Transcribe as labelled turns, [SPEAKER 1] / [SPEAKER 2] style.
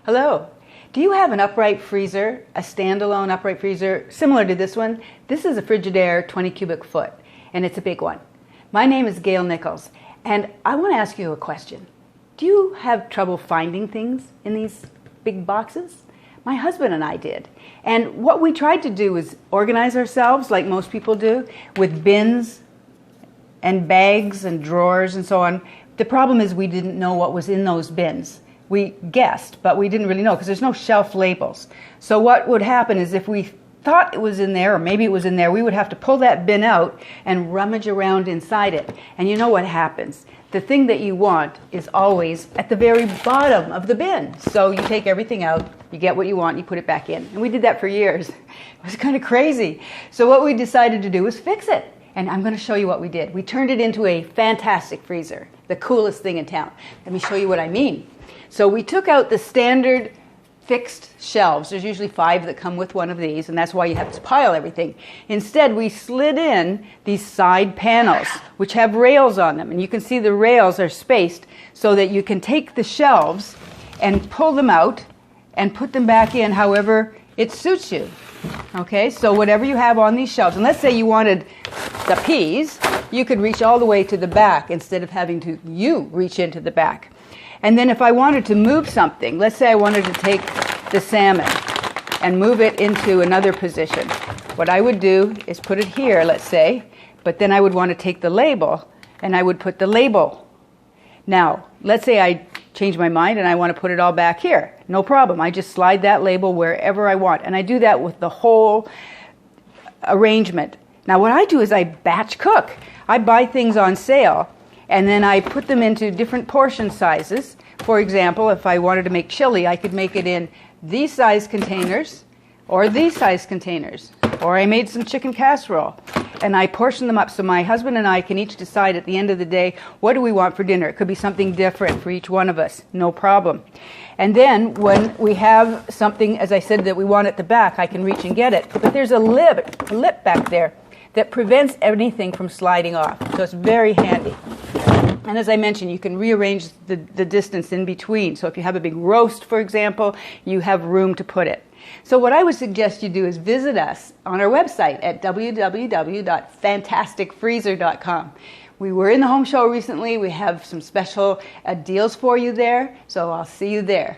[SPEAKER 1] Hello. Do you have an upright freezer, a standalone upright freezer similar to this one? This is a Frigidaire 20 cubic foot, and it's a big one. My name is Gail Nichols, and I want to ask you a question. Do you have trouble finding things in these big boxes? My husband and I did. And what we tried to do was organize ourselves like most people do, with bins and bags and drawers and so on. The problem is we didn't know what was in those bins. We guessed, but we didn't really know because there's no shelf labels. So what would happen is if we thought it was in there, or maybe it was in there, we would have to pull that bin out and rummage around inside it. And you know what happens? The thing that you want is always at the very bottom of the bin. So you take everything out, you get what you want, you put it back in. And we did that for years. It was kind of crazy. So what we decided to do was fix it. And I'm going to show you what we did. We turned it into a fantastic freezer, the coolest thing in town. Let me show you what I mean. So we took out the standard fixed shelves. There's usually 5 that come with one of these, and that's why you have to pile everything. Instead, we slid in these side panels, which have rails on them. And you can see the rails are spaced so that you can take the shelves and pull them out and put them back in however it suits you. Okay, so whatever you have on these shelves, and let's say you wanted the peas, you could reach all the way to the back instead of having to reach into the back. And then if I wanted to move something, let's say I wanted to take the salmon and move it into another position. What I would do is put it here, let's say, but then I would want to take the label and I would put the label. Now, let's say I change my mind and I want to put it all back here. No problem. I just slide that label wherever I want. And I do that with the whole arrangement. Now, what I do is I batch cook. I buy things on sale. And then I put them into different portion sizes. For example, if I wanted to make chili, I could make it in these size containers or these size containers. Or I made some chicken casserole. And I portion them up so my husband and I can each decide at the end of the day, what do we want for dinner? It could be something different for each one of us. No problem. And then when we have something, as I said, that we want at the back, I can reach and get it. But there's a lip back there that prevents anything from sliding off. So it's very handy. And as I mentioned, you can rearrange the distance in between. So if you have a big roast, for example, you have room to put it. So what I would suggest you do is visit us on our website at www.fantasticfreezer.com. We were in the home show recently. We have some special deals for you there. So I'll see you there.